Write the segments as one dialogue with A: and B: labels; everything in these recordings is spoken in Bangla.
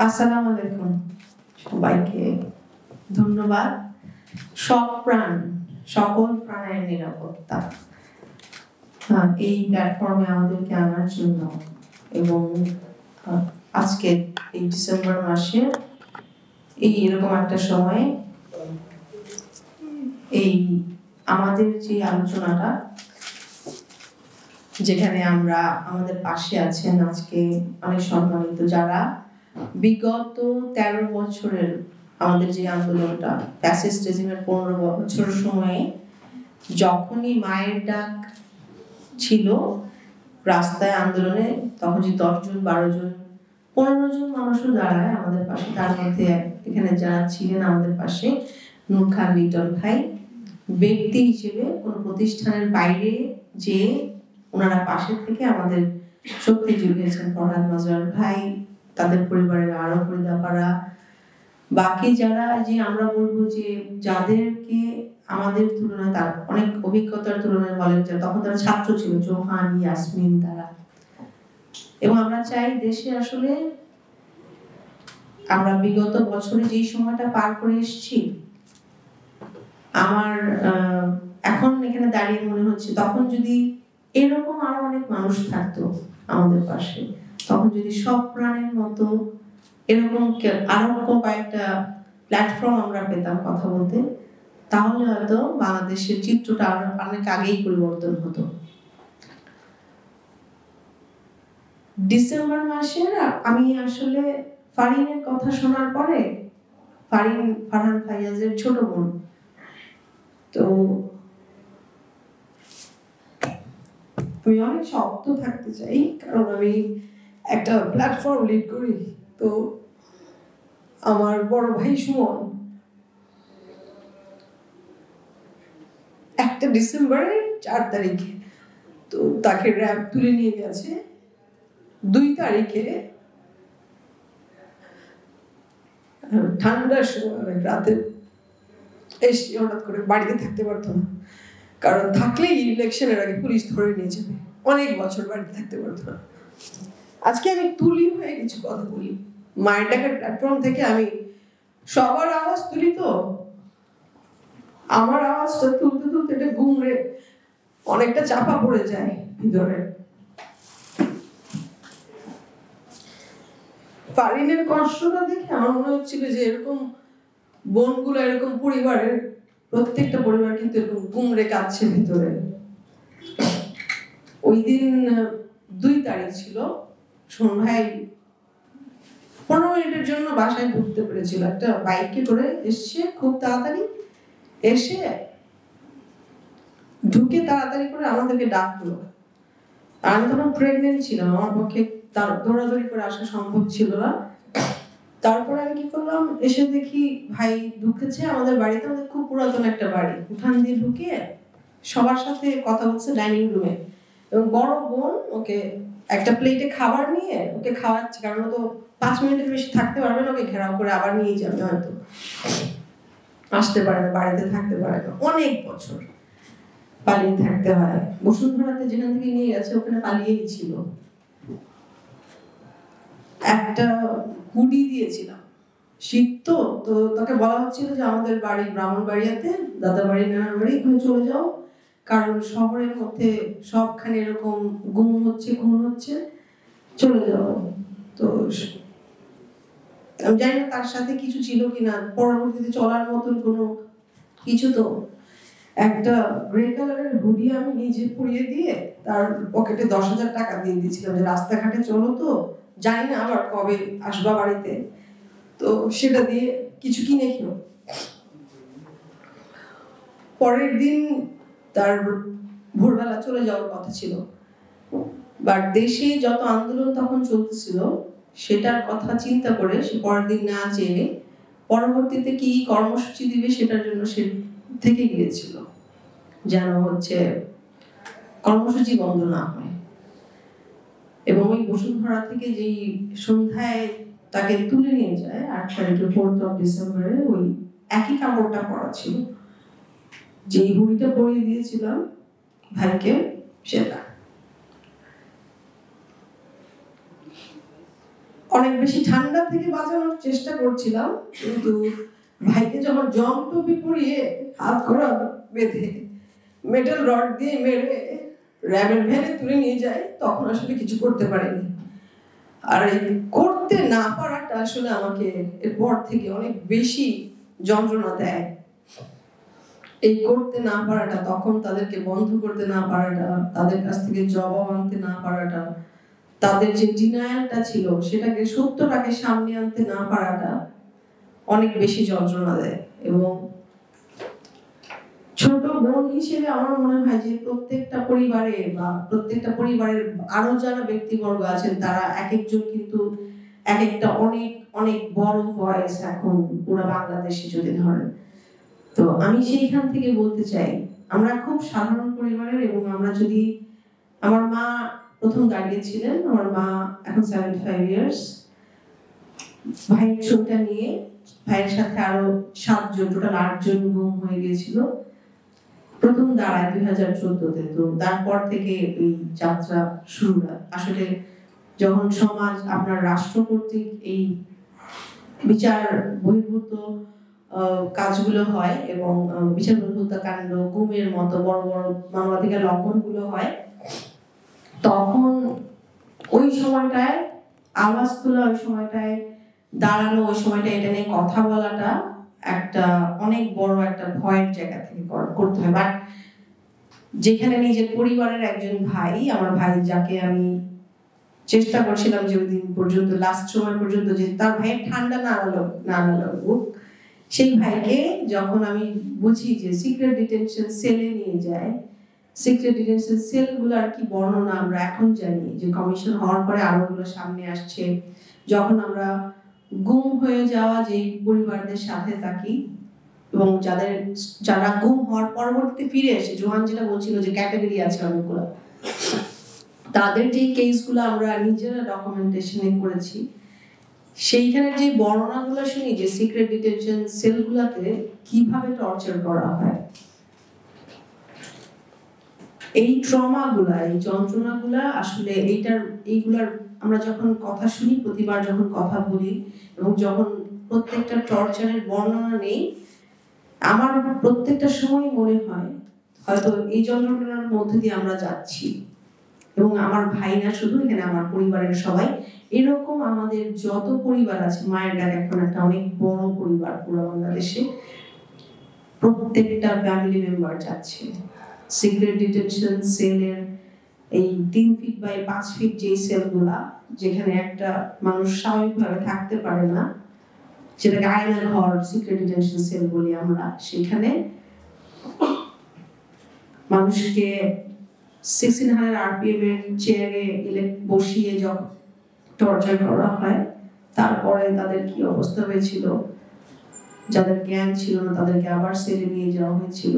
A: আসসালামু আলাইকুম সবাইকে ধন্যবাদ। সকল প্রাণের নিরাপত্তা এই প্ল্যাটফর্মে আমাদেরকে আনার জন্য এবং আজকে এই ডিসেম্বর মাসে এরকম একটা সময়ে এই আমাদের যে আলোচনাটা যেখানে আমরা আমাদের পাশে আছেন আজকে অনেক সম্মানিত যারা বিগত 13 বছরের আমাদের যে আন্দোলনটা ফ্যাসিস্ট রেজিমের 15 বছর সময়ে যখনই মায়ের ডাক ছিল রাস্তায় আন্দোলনে তখন যে 10 জন 12 জন 15 জন মানুষও দাঁড়ায় আমাদের পাশে। তার মধ্যে এখানে যারা ছিলেন আমাদের পাশে নূর খান লিটন ভাই ব্যক্তি হিসেবে কোন প্রতিষ্ঠানের বাইরে যে ওনারা পাশে থেকে আমাদের শক্তি জুগিয়েছেন। ফরহাদ মাজহার ভাই, তাদের পরিবারের আরো পরিদাপাড়া, বাকি যারা যে আমরা বলবো যে যাদেরকে আমাদের তুলনায় তার অনেক অভিজ্ঞতার তুলনায় বলেন যে তখন তারা ছাত্র ছিল, চৌহান, ইয়াসমিন তারা। এবং আমরা চাই দেশে আসলে আমরা বিগত বছরে যেই সময়টা পার করে এসেছি আমার এখন এখানে দাঁড়িয়ে মনে হচ্ছে তখন যদি এরকম আরো অনেক মানুষ থাকতো আমাদের পাশে, তখন যদি সব প্রাণের মতো এরকম আরো কয়েকটা প্ল্যাটফর্ম আমরা পেতাম কথা বলতে, তাহলে হয়তো বাংলাদেশের চিত্রটা আরো অনেক আগেই পরিবর্তন হতো। ডিসেম্বর মাসের আমি আসলে ফারিনের কথা শোনার পরে, ফারহান ফাইয়াজের ছোট বোন, তো আমি অনেক শক্ত থাকতে চাই কারণ আমি একটা প্ল্যাটফর্ম লিড করি। তো আমার বড় ভাই সুমন 1 ডিসেম্বরের 4 তারিখে তো তাকে র্যাব তুলে নিয়ে গেছে। 2 তারিখে ঠান্ডার সময় রাতে এসে হঠাৎ করে বাড়িতে থাকতে পারতো না, কারণ থাকলেই ইলেকশনের আগে পুলিশ ধরে নিয়ে যাবে। অনেক বছর বাড়িতে থাকতে পারতো না। আজকে আমি তুলি হয়ে কিছু কথা বলি। মায়ের ডাকের প্ল্যাটফর্ম থেকে আমি সবার আওয়াজ তুলি, তো আমার আওয়াজটা তুলতে তুলতে এটা গুমরে অনেকটা চাপা পড়ে যায় ভিতরে। ফারিনের কষ্টটা দেখে আমার মনে হচ্ছিল যে এরকম বোনগুলো, এরকম পরিবারের প্রত্যেকটা পরিবার কিন্তু এরকম গুমরে কাঁদছে ভিতরে। ওই দিন 2 তারিখ ছিল, শোন ভাই 15 মিনিটের জন্য বাসায় ঢুকতে পেরেছিল। একটা বাইকে করে এসছে খুব তাড়াতাড়ি, এসে ঢুকে তাড়াতাড়ি করে আমাদেরকে ডাকলো। আমি তখন প্রেগনেন্ট ছিলাম, আমার পক্ষে তার দৌড়াদৌড়ি করে আসা সম্ভব ছিল না। তারপরে আমি কি করলাম, এসে দেখি ভাই ঢুকেছে আমাদের বাড়িতে। আমাদের খুব পুরাতন একটা বাড়ি, উঠান দিয়ে ঢুকে সবার সাথে কথা বলছে ডাইনিং রুমে, এবং বড় বোন ওকে একটা প্লেটে খাবার নিয়ে ওকে খাওয়াচ্ছে, কারণ ও তো 5 মিনিটের বেশি থাকতে পারবে না, ওকে ঘেরাও করে আবার নিয়ে যাবে, হয়তো আসতে পারে না, বাড়িতে থাকতে পারে না। অনেক বছর পালিয়ে থাকতে হয়। বসুন্ধরাতে যেখান থেকে নিয়ে গেছে ওখানে পালিয়েই ছিল। একটা হুডি দিয়েছিলাম, শীত তো তাকে বলা হচ্ছিল যে আমাদের বাড়ি ব্রাহ্মণবাড়িয়াতে, দাদা বাড়ি নানার বাড়ি, ওখানে চলে যাও, কারণ শহরের মধ্যে সবখানে এরকম গুম হচ্ছে, খুন হচ্ছে, চলে যাও। তো আমি জানি না তার সাথে কিছু ছিল কিনা, পরবর্তীতে চলার মতন কোনো কিছু। তো একটা গ্রে কালারের হুডি আমি নিজে পরিয়ে দিয়ে তার পকেটে 10,000 টাকা দিয়ে দিয়েছিলাম যে রাস্তাঘাটে চলো, তো জানি না আবার কবে আসবা বাড়িতে, তো সেটা দিয়ে কিছু কিনে খেও। পরের দিন তার ভোরবেলা চলে যাওয়ার কথা ছিল, বাট দেশে যত আন্দোলন তখন চলতেছিল সেটার কথা চিন্তা করে সে পরের দিন না চেয়ে পরবর্তীতে কি কর্মসূচি দিবে সেটার জন্য সে থেকে গিয়েছিল, যেন হচ্ছে কর্মসূচি বন্ধ না হয়। এবং ওই বসুন্ধরা থেকে যেই সন্ধ্যায় তাকে তুলে নিয়ে যায় 8 তারিখে 4 ডিসেম্বরে, ওই একই কাপড়টা পরা ছিল, যেই হুডিটা পরিয়ে দিয়েছিলাম ভাইকে, সেটা। অনেক বেশি ঠান্ডা থেকে বাঁচানোর চেষ্টা করছিলাম, কিন্তু ভাইকে যখন জং টুপি পরিয়ে হাত করা বেঁধে মেটাল রড দিয়ে মেরে র্যাবের ভ্যানে তুলে নিয়ে যায়, তখন আসলে কিছু করতে পারিনি। আর এই করতে না পারাটা আসলে আমাকে এরপর থেকে অনেক বেশি যন্ত্রণা দেয়। এই করতে না পারাটা, তখন তাদেরকে বন্ধ করতে না পারাটা, তাদের কাছ থেকে জবাব আনতে না পারাটা, তাদের যে ডিনায়ালটা ছিল সেটাকে সত্যটাকে সামনে আনতে না পারাটা অনেক বেশি যন্ত্রণা দেয়। এবং ছোট বোন হিসেবে আমার মনে হয় যে প্রত্যেকটা পরিবারে বা প্রত্যেকটা পরিবারের আরো যারা ব্যক্তিবর্গ আছেন তারা এক একজন কিন্তু এক একটা অনেক অনেক বড় ভয়েস এখন পুরো বাংলাদেশে যদি ধরেন। তো আমি সেইখান থেকে বলতে চাই, আমরা খুব সাধারণ পরিবারের, এবং আমরা যদি, আমার মা প্রথম দাঁড়িয়েছিলেন, আমার মা এখন 75 ইয়ার্স, ভাইয়ের ছোটটা নিয়ে ভাইয়ের সাথে আরো 7 জন, টোটাল 8 জন গুম হয়ে গিয়েছিল। প্রথম দাঁড়ায় 2014-তে। তো তারপর থেকে এই যাত্রা শুরু। আসলে যখন সমাজ, আপনার রাষ্ট্র কর্তৃক এই বিচার বহির্ভূত কাজগুলো হয় এবং বিচার বহির্ভূত কাণ্ড, গুমের মতো বড় বড় মানবাধিকার লঙ্ঘনগুলো হয়, তখন ওই সময়টায় আওয়াজ তোলা, ওই সময়টায় দাঁড়ানো, ওই সময়টা এটা নিয়ে কথা বলাটা একটা অনেক বড় একটা ভয়ের জায়গা থেকে করতে হয়। বাট যেখানে নিজের পরিবারের একজন ভাই, আমার ভাই, যাকে আমি চেষ্টা করছিলাম যে ওই দিন পর্যন্ত, লাস্ট সময় পর্যন্ত, যে তার ভাইয়ের ঠান্ডা না লাগুক, সেই ভাইকে যখন আমি বুঝি যে সিক্রেট ডিটেনশন সেলে নিয়ে যায়, সিক্রেট ডিটেনশন সেলগুলোর কি বর্ণনা আমরা এখন জানি, যে কমিশন হওয়ার পরে আরোগুলো সামনে আসছে। যখন আমরা গুম হয়ে যাওয়া যে পরিবারদের সাথে থাকি এবং যারা গুম হওয়ার পরবর্তীতে ফিরে এসে, জোহান যেটা বলছিল যে ক্যাটাগরি আছে অনেকগুলো, তাদের যে কেসগুলো আমরা নিজেরা ডকুমেন্টেশনে করেছি, সেইখানে যে বর্ণনাগুলো শুনি যে সিক্রেট ডিটেনশন সেলগুলোতে কিভাবে টর্চার করা হয়, এই ট্রমাগুলা, এই যন্ত্রণাগুলা, আসলে এইগুলার আমরা যখন কথা শুনি, প্রতিবার যখন কথা বলি এবং যখন প্রত্যেকটা টর্চারের বর্ণনা নেই, আমার প্রত্যেকটা সময় মনে হয় হয়তো এই যন্ত্রণার মধ্যে দিয়ে আমরা যাচ্ছি। এবং আমার ভাই না শুধু, এখানে আমার পরিবারের সবাই এরকম, আমাদের যত পরিবার আছে, মায়ের ডাক এখন একটা অনেক বড় পরিবার পুরো বাংলাদেশে, প্রত্যেকটা ফ্যামিলি মেম্বার যাচ্ছে সিক্রেট ডিটেনশন সেলের এই 3 ফিট বাই 5 ফিট যে সেলগুলা, যেখানে একটা মানুষ স্বাভাবিকভাবে থাকতে পারে না, যেটাকে আয়না ঘর সিক্রেট ডিটেনশন সেল বলি আমরা, সেখানে মানুষকে 1600 RPM এর চেয়ারে বসিয়ে যখন টর্চার করা হয়, তারপরে তাদের কি অবস্থা হয়েছিল, যাদের জ্ঞান ছিল না তাদেরকে আবার সেলে নিয়ে যাওয়া হয়েছিল,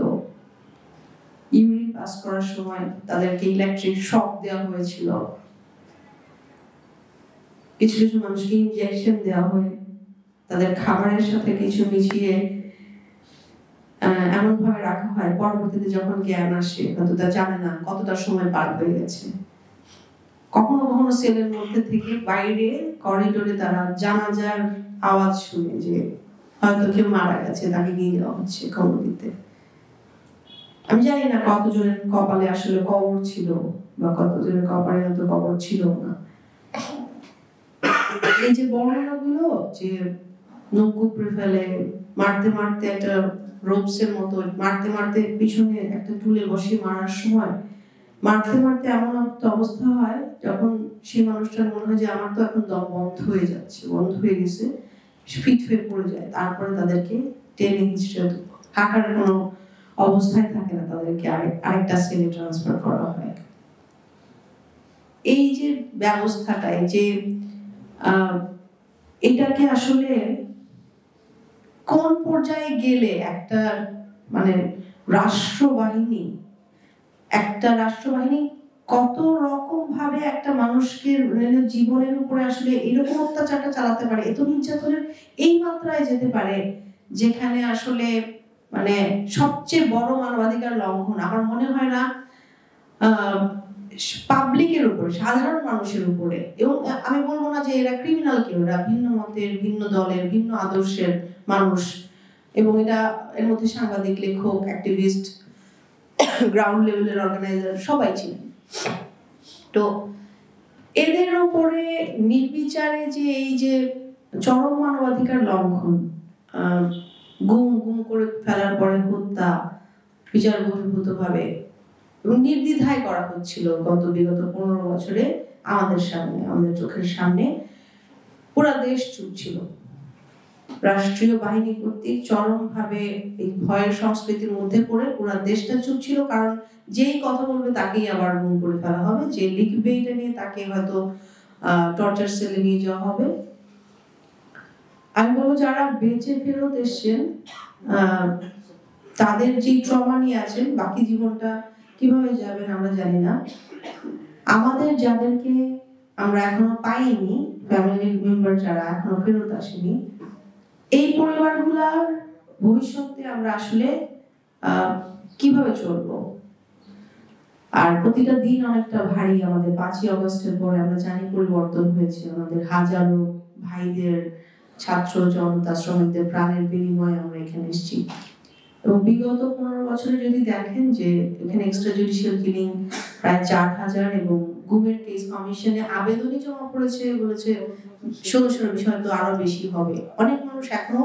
A: ইউরিন পাস করার সময় তাদেরকে ইলেকট্রিক শক দেওয়া হয়েছিল, কিছু কিছু মানুষকে ইনজেকশন দেওয়া হয়, তাদের খাবারের সাথে কিছু মিশিয়ে এমন ভাবে রাখা হয়, পরবর্তীতে যখন জ্ঞান আসে হয়তো তা জানে না কতটা সময় পার হয়ে গেছে। কখনো কখনো সেলের মধ্যে থেকে বাইরে করিডোরে তারা জানাজার আওয়াজ শুনে যে হয়তো কেউ মারা গেছে, তাকে নিয়ে যাওয়া হচ্ছে খবর দিতে। আমি জানি না কতজনের কপালে আসলে কবর ছিল বা কতজনের কপালে হয়তো কবর ছিল না। এই যে বর্ণনাগুলো, যে নখ উপড়ে ফেলে, মারতে মারতে একটা রোপসের মতো মারতে মারতে পিছনে একটা টুলে বসিয়ে মারার সময় মারতে মারতে এমন একটা অবস্থা হয় যখন সেই মানুষটার মনে হয় যে আমার তো এখন দম বন্ধ হয়ে যাচ্ছে, বন্ধ হয়ে গেছে, ফিট হয়ে পড়ে যায়। তারপরে তাদেরকে টেনে হিচড়ে, হাঁটার কোনো অবস্থায় থাকে না, তাদেরকে আরেকটা সেলে ট্রান্সফার করা হয়। এই যে ব্যবস্থাটা, এই যে এটাকে আসলে কোন পর্যায়ে গেলে একটা মানে রাষ্ট্রবাহিনী কত রকম ভাবে একটা মানুষকে জীবনের উপরে আসলে এরকম অত্যাচারটা চালাতে পারে, এত নির্যাতনের এই মাত্রায় যেতে পারে, যেখানে আসলে মানে সবচেয়ে বড় মানবাধিকার লঙ্ঘন। আমার মনে হয় না পাবলিক পাবলিকের উপরে, সাধারণ মানুষের উপরে। এবং আমি বলবো না যে এরা ক্রিমিনাল কেউ, এরা ভিন্ন মতের, ভিন্ন দলের, ভিন্ন আদর্শের মানুষ। এবং এর মধ্যে সাংবাদিক, লেখক, অ্যাক্টিভিস্ট, গ্রাউন্ড লেভেলের অর্গানাইজার সবাই ছিলেন। তো এদের উপরে নির্বিচারে যে এই যে চরম মানবাধিকার লঙ্ঘন, গুম করে ফেলার পরে হত্যা বিচার বহির্ভূত ভাবে এবং নির্দ্বিধায় করা হচ্ছিল বিগত 15 বছরে আমাদের সামনে, আমাদের চোখের সামনে। পুরা দেশ চুপ ছিল। রাষ্ট্রীয় বাহিনী কর্তৃক চরম ভাবে এই ভয়ের সংস্কৃতির মধ্যে পড়ে পুরা দেশটা চুপ ছিল। কারণ যেই কথা বলবে তাকেই আবার গুম করে ফেলা হবে, যে লিখবে এটা নিয়ে তাকে হয়তো টর্চার সেলে নিয়ে যাওয়া হবে। আমি বলবো যারা বেঁচে ফেরত এসছেন তাদের যে ট্রমা নিয়ে আছেন, বাকি জীবনটা কিভাবে যাবেন আমরা জানি না। আমাদের যাদেরকে আমরা এখনো পাইনি, ফ্যামিলি মেম্বার যারা এখনো ফেরত আসেনি, এই পরিবারগুলার ভবিষ্যতে আমরা আসলে কিভাবে চলবো। আর প্রতিটা দিন অনেকটা ভারী। আমাদের 5ই আগস্টের পরে আমরা জানি পরিবর্তন হয়েছে। আমাদের হাজারো ভাইদের, ছাত্র জনতা, শ্রমিকদের প্রাণের বিনিময়ে আমরা এখানে এসেছি। এবং বিগত 15 বছরে যদি দেখেন যে এখানে এক্সট্রা জুডিশিয়াল কিলিং প্রায় 4000 এবং গুমের কেস কমিশনে আবেদনই জমা পড়েছে, বলেছে 1600 বিষয় তো আরো বেশি হবে। অনেক মানুষ এখনো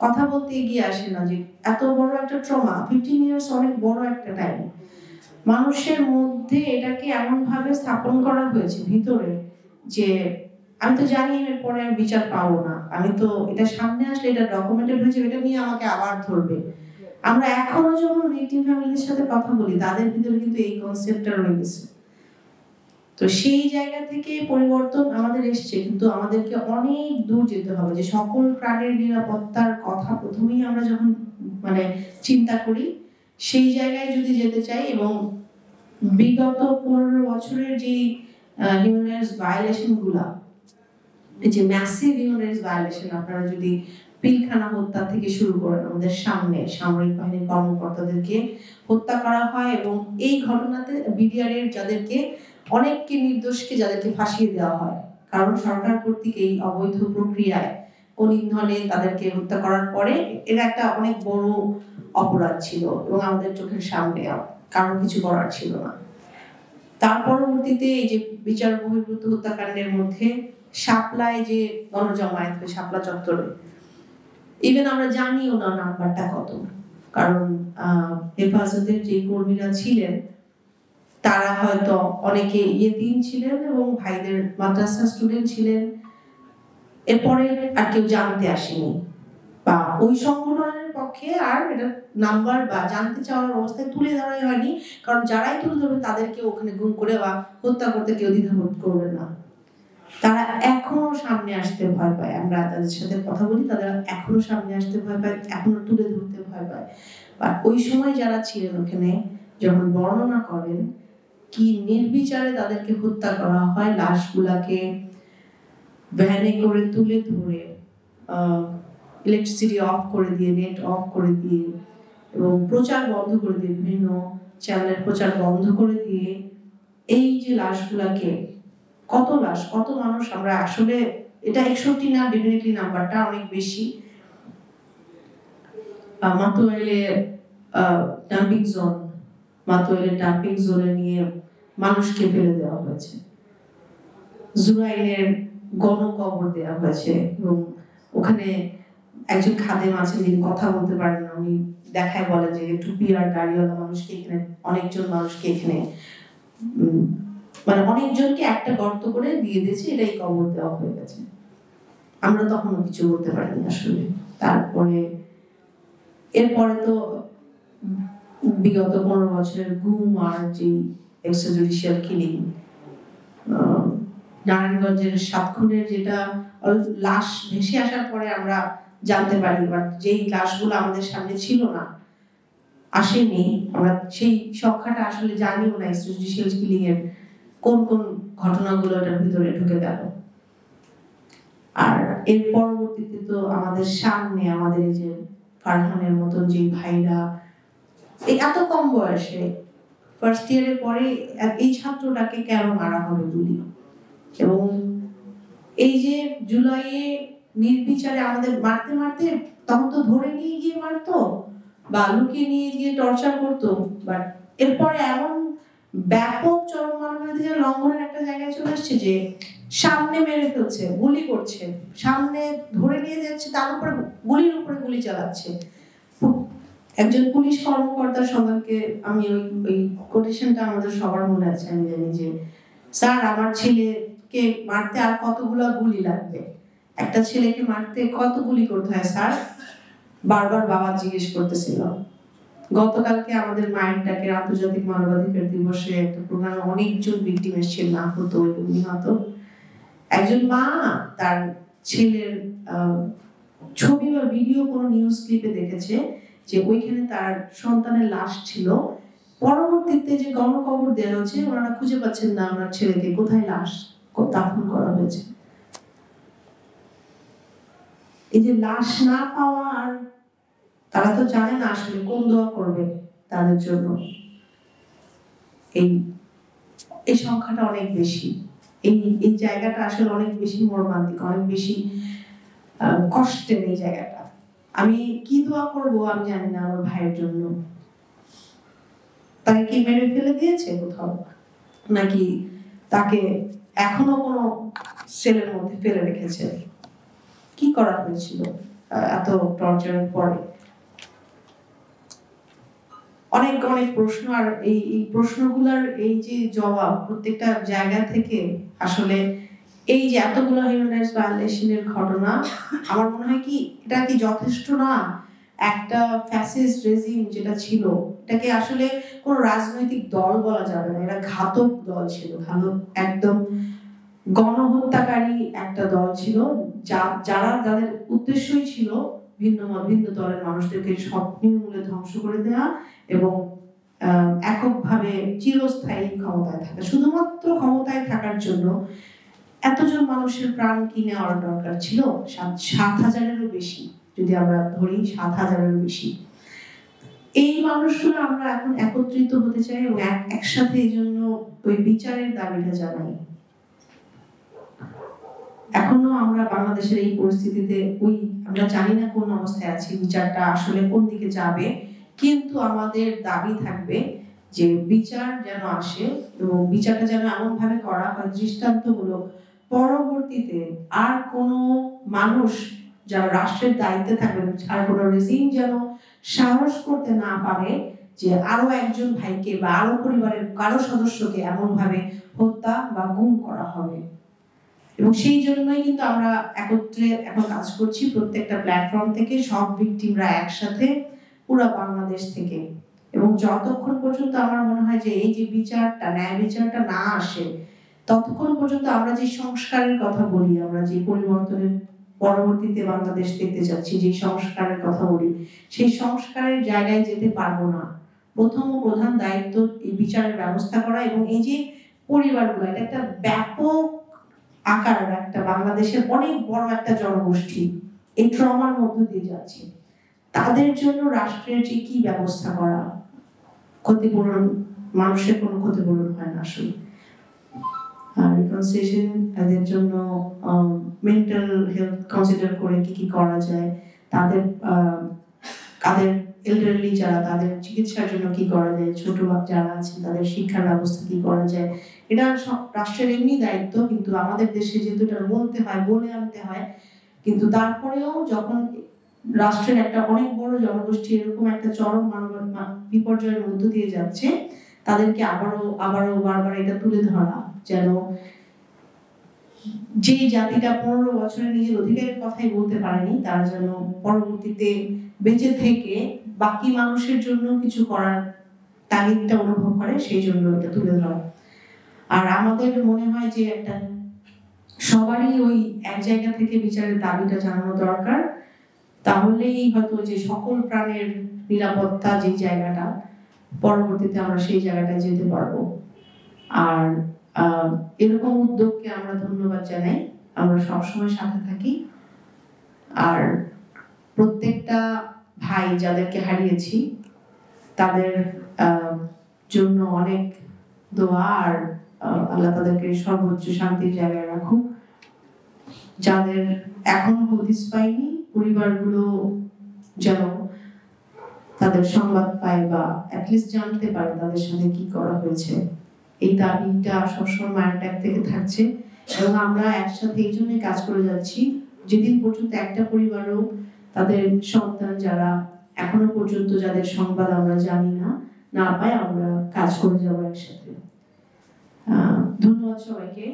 A: কথা বলতে এগিয়ে আসে না যে এত বড় একটা ট্রমা, 15 ইয়ার্স অনেক বড় একটা টাইম। মানুষের মধ্যে এটাকে এমন ভাবে স্থাপন করা হয়েছে ভিতরে যে আমি তো জানি এর পরে আর বিচার পাবো না, আমি তো এটা সামনে আসলে এটা ডকুমেন্টেড হয়েছে, এটা নিয়ে আমাকে আবার ধরবে। আমরা এখনো যখন ভিকটিম ফ্যামিলির সাথে কথা বলি তাদের ভিতরে কিন্তু এই কনসেপ্টটা রয়ে গেছে। তো সেই জায়গা থেকে পরিবর্তন আমাদের এসছে, কিন্তু আমাদেরকে অনেক দূর যেতে হবে। যে সকল প্রাণের নিরাপত্তার কথা প্রথমেই আমরা যখন চিন্তা করি, সেই জায়গায় যদি যেতে চাই এবং বিগত 15 বছরের যে হিউম্যান রাইটস ভায়োলেশন গুলা, এই যে ম্যাসিভ হিউম্যান রাইটস ভায়োলেশন, আপনারা যদি পিলখানা হত্যা থেকে শুরু করেন, আমাদের সামনে সামরিক বাহিনীর কর্মকর্তাদেরকে হত্যা করা হয় এবং এই ঘটনাতে বিডিআর এর যাদেরকে অনেককে নির্দোষকে যাদেরকে ফাঁসিয়ে দেওয়া হয়, কারণ সরকার কর্তৃক এই অবৈধ প্রক্রিয়ায় কোন ইন্ধনে তাদেরকে হত্যা করার পরে এটা একটা অনেক বড় অপরাধ ছিল এবং আমাদের চোখের সামনে কারো কিছু করার ছিল না। তার পরবর্তীতে এই যে বিচার বহির্ভূত হত্যাকাণ্ডের মধ্যে শাপলায় যে গণজমায়েত হয় শাপলা চত্বরে, ইভেন আমরা জানিও না নাম্বারটা কত, কারণ হেফাজতের যে কর্মীরা ছিলেন তারা হয়তো অনেকে ইয়েতিম ছিলেন এবং ভাইদের মাদ্রাসা স্টুডেন্ট ছিলেন। এরপরে আর কেউ জানতে আসেনি বা ওই সংগঠনের পক্ষে আর এটা নাম্বার বা জানতে চাওয়ার অবস্থায় তুলে ধরাই হয়নি, কারণ যারাই তুলে ধরবে তাদেরকে ওখানে গুম করে বা হত্যা করতে কেউ দ্বিধাবোধ করবে না। তারা এখনো সামনে আসতে ভয় পায়। আমরা তাদের সাথে কথা বলি, তারা এখনো সামনে আসতে ভয় পায়, এখনো তুলে ধরতে ভয় পায়। বা ওই সময় যারা ছিলেন ওখানে যখন বর্ণনা করেন কি নির্বিচারে তাদেরকে হত্যা করা হয়, লাশগুলাকে ভ্যানে করে তুলে ধরে ইলেকট্রিসিটি অফ করে দিয়ে, নেট অফ করে দিয়ে এবং প্রচার বন্ধ করে দিয়ে, বিভিন্ন চ্যানেলের প্রচার বন্ধ করে দিয়ে এই যে লাশগুলাকে, কত লাশ, কত মানুষ, আমরা আসলে এটা 61 না, ডেফিনেটলি নাম্বারটা অনেক বেশি। মাতুয়াইলে ডাম্পিং জোন, মাতুয়াইলে ডাম্পিং জোনে নিয়ে মানুষকে ফেলে দেওয়া হয়েছে, জুরাইনের গণকবর দেওয়া হয়েছে এবং ওখানে একজন খাদেম আছেন যিনি কথা বলতে পারেন না, উনি দেখায় বলে যে টুপি আর গাড়িওয়ালা মানুষকে এখানে, অনেকজন মানুষকে এখানে অনেকজনকে একটা গর্ত করে দিয়ে দিয়েছে, এটাই কবর দেওয়া হয়ে গেছে। আমরা তখনও কিছু বলতে পারিনি আসলে। তারপরে এরপরে তো বিগত 15 বছরের গুম আর যে এক্সট্রা জুডিশিয়াল কিলিং, নারায়ণগঞ্জের 7 খুনের যেটা লাশ ভেসে আসার পরে আমরা জানতে পারি, বাট যেই লাশগুলো আমাদের সামনে ছিল না, আসেনি, আমরা সেই সংখ্যাটা আসলে জানিও না এক্সট্রা জুডিশিয়াল কিলিং এর কোন কোন ঘটনাগুলো এটার ভিতরে ঢুকে গেল। আর এর পরবর্তীতে তো আমাদের সামনে আমাদের এই যে ফারহানের মতন যে ভাইরা এই এত কম বয়সে ফার্স্ট ইয়ারের পরে এই ছাত্রটাকে কেন মারা হবে গুলি, এবং এই যে জুলাইয়ে নির্বিচারে আমাদের মারতে মারতে, তখন তো ধরে নিয়ে গিয়ে মারতো বা লুকিয়ে নিয়ে গিয়ে টর্চার করতো, বাট এরপরে এমন ব্যাপক চরম মানবাধিকার লঙ্ঘনের একটা জায়গায় চলে আসছে যে সামনে মেরে ফেলছে, গুলি করছে, সামনে ধরে নিয়ে যাচ্ছে, তার উপরে গুলির উপরে গুলি চালাচ্ছে। একজন পুলিশ কর্মকর্তার সম্পর্কে আমি ওই কোটেশনটা আমাদের সবার মনে আছে, আমি জানি যে স্যার আমার ছেলেকে মারতে আর কতগুলো গুলি লাগবে, একটা ছেলেকে মারতে কত গুলি করতে হয় স্যার, বারবার বাবা জিজ্ঞেস করতেছিল। গতকালকে আমাদের মায়ের ডাকের আন্তর্জাতিক মানবাধিকার দিবসে একটা প্রোগ্রামে অনেকজন ভিকটিম এসেছিল, আহত এবং নিহত। একজন মা তার ছেলের ছবি বা ভিডিও কোনো নিউজ ক্লিপে দেখেছে যে ওইখানে তার সন্তানের লাশ ছিল, পরবর্তীতে যে গণকবর দেওয়া হচ্ছে ওনারা খুঁজে পাচ্ছেন না ওনার ছেলেকে, কোথায় লাশ দাফন করা হয়েছে। এই যে লাশ না পাওয়া, আর তারা তো জানে না আসলে কোন দোয়া করবে তাদের জন্য। এই সংখ্যাটা অনেক বেশি, এই জায়গাটা আসলে অনেক বেশি মর্মান্তিক, অনেক বেশি কষ্টের এই জায়গাটা। আমি কি দোয়া করব আমি জানি না আমার ভাইয়ের জন্য। তাকে কি মেরে ফেলে দিয়েছে কোথাও, নাকি তাকে এখনো কোনো সেলের মধ্যে ফেলে রেখেছে, কি করা হয়েছিল এত টর্চারের পরে? অনেক অনেক প্রশ্ন, আর এই প্রশ্নগুলোর এই যে জবাব প্রত্যেকটা জায়গা থেকে আসলে এই যে এতগুলো হিউম্যান রাইটস ভায়োলেশনের ঘটনা, আমার মনে হয় কি এটা কি যথেষ্ট না? একটা ফ্যাসিস্ট রেজিম যেটা ছিল, এটাকে আসলে কোনো রাজনৈতিক দল বলা যাবে না, এটা ঘাতক দল ছিল, একদম গণহত্যাকারী একটা দল ছিল, যাদের উদ্দেশ্যই ছিল ভিন্ন দলের মানুষদেরকে সব নির্মূলে ধ্বংস করে দেওয়া এবং এককভাবে চিরস্থায়ী ক্ষমতায় থাকা। শুধুমাত্র ক্ষমতায় থাকার জন্য এতজন মানুষের প্রাণ কি নেওয়ার দরকার ছিল? 7,000-এরও বেশি, যদি আমরা ধরি 7,000-এরও বেশি। এই মানুষগুলো আমরা এখন একত্রিত হতে চাই এবং একসাথে এই জন্য ওই বিচারের দাবিটা জানাই। এখনো আমরা বাংলাদেশের এই পরিস্থিতিতে আমরা জানি না কোন অবস্থায় আছি, বিচারটা আসলে কোন দিকে যাবে, কিন্তু আমাদের দাবি থাকবে যে বিচার যেন আসে এবং বিচারটা যেন এমন ভাবে করা হয় দৃষ্টান্তমূলক, পরবর্তীতে আর কোনো মানুষ যারা রাষ্ট্রের দায়িত্বে থাকবেন, আর কোনো রেজিম যেন সাহস করতে না পারে যে আরো একজন ভাইকে বা আরো পরিবারের কারো সদস্যকে এমন ভাবে হত্যা বা গুম করা হবে। এবং সেই জন্যই কিন্তু আমরা একত্রে এখন কাজ করছি, প্রত্যেকটা প্ল্যাটফর্ম থেকে, সব ভিকটিমরা একসাথে, পুরো বাংলাদেশ থেকে। এবং যতক্ষণ পর্যন্ত আমার মনে হয় যে এই যে বিচারটা, ন্যায় বিচারটা না আসে, ততক্ষণ পর্যন্ত আমরা যে সংস্কারের কথা বলি, আমরা যে পরিবর্তনের পরবর্তীতে বাংলাদেশ দেখতে যাচ্ছি, যে সংস্কারের কথা বলি, সেই সংস্কারের জায়গায় যেতে পারবো না। প্রথম ও প্রধান দায়িত্ব এই বিচারের ব্যবস্থা করা, এবং এই যে পরিবারগুলো, এটা একটা ব্যাপক আকার, একটা বাংলাদেশের অনেক বড় একটা জনগোষ্ঠী এই ট্রমার মধ্য দিয়ে যাচ্ছে, তাদের জন্য রাষ্ট্রের যে কি ব্যবস্থা করা, ক্ষতিপূরণ, মানুষের কোনো ক্ষতিপূরণ হয় না আসলে। রিকনসিলিয়েশন এদের জন্য মেন্টাল হেলথ কনসিডার করে কি করা যায়, তাদের এল্ডারলি যারা, তাদের চিকিৎসার জন্য কি করা যায়, ছোট যারা আছেন তাদের শিক্ষার ব্যবস্থা কি করা যায়, এটা রাষ্ট্রের এমনি দায়িত্ব, কিন্তু আমাদের দেশে যেহেতু এটা বলতে হয়, বলে আনতে হয়, কিন্তু তারপরেও যখন রাষ্ট্রের একটা অনেক বড় জনগোষ্ঠী এরকম একটা চরম বিপর্যয়ের মধ্য দিয়ে যাচ্ছে, তাদেরকে আবারও বারবার এটা তুলে ধরা, যেন যে জাতিটা 15 বছরে নিজের অধিকারের কথাই বলতে পারেনি, তারা যেন পরবর্তীতে বেঁচে থেকে বাকি মানুষের জন্য কিছু করার তাগিদটা অনুভব করে, সেই জন্য এটা তুলে ধরা। আর আমাদের মনে হয় যে একটা সবারই ওই এক জায়গা থেকে বিচারের দাবিটা জানানো দরকার, তাহলেই হয়তো যে সকল প্রাণের নিরাপত্তা যে জায়গাটা, পরবর্তীতে আমরা সেই জায়গাটায় যেতে পারবো। আর এরকম উদ্যোগকে আমরা ধন্যবাদ জানাই, আমরা সবসময় সাথে থাকি। আর প্রত্যেকটা ভাই যাদেরকে হারিয়েছি, তাদের জন্য অনেক দোয়া, আর আল্লাহ তাদেরকে সর্বোচ্চ শান্তির জায়গায় রাখুক। যাদের এখনো হদিস পায়নি, পরিবারগুলো যেন তাদের সংবাদ পায় বা অ্যাটলিস্ট জানতে পারে তাদের সাথে কি করা হয়েছে। এই দাবিটা সবসময় মায়ের ট্যাগ থেকে থাকছে, এবং আমরা একসাথে এই জন্য কাজ করে যাচ্ছি যেদিন পর্যন্ত একটা পরিবারও তাদের সন্তান যারা এখনো পর্যন্ত যাদের সংবাদ আমরা জানি না পায়, আমরা কাজ করে যাবো একসাথে। ধন্যবাদ সবাইকে,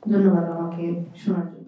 A: ধন্যবাদ আমাকে শোনার জন্য।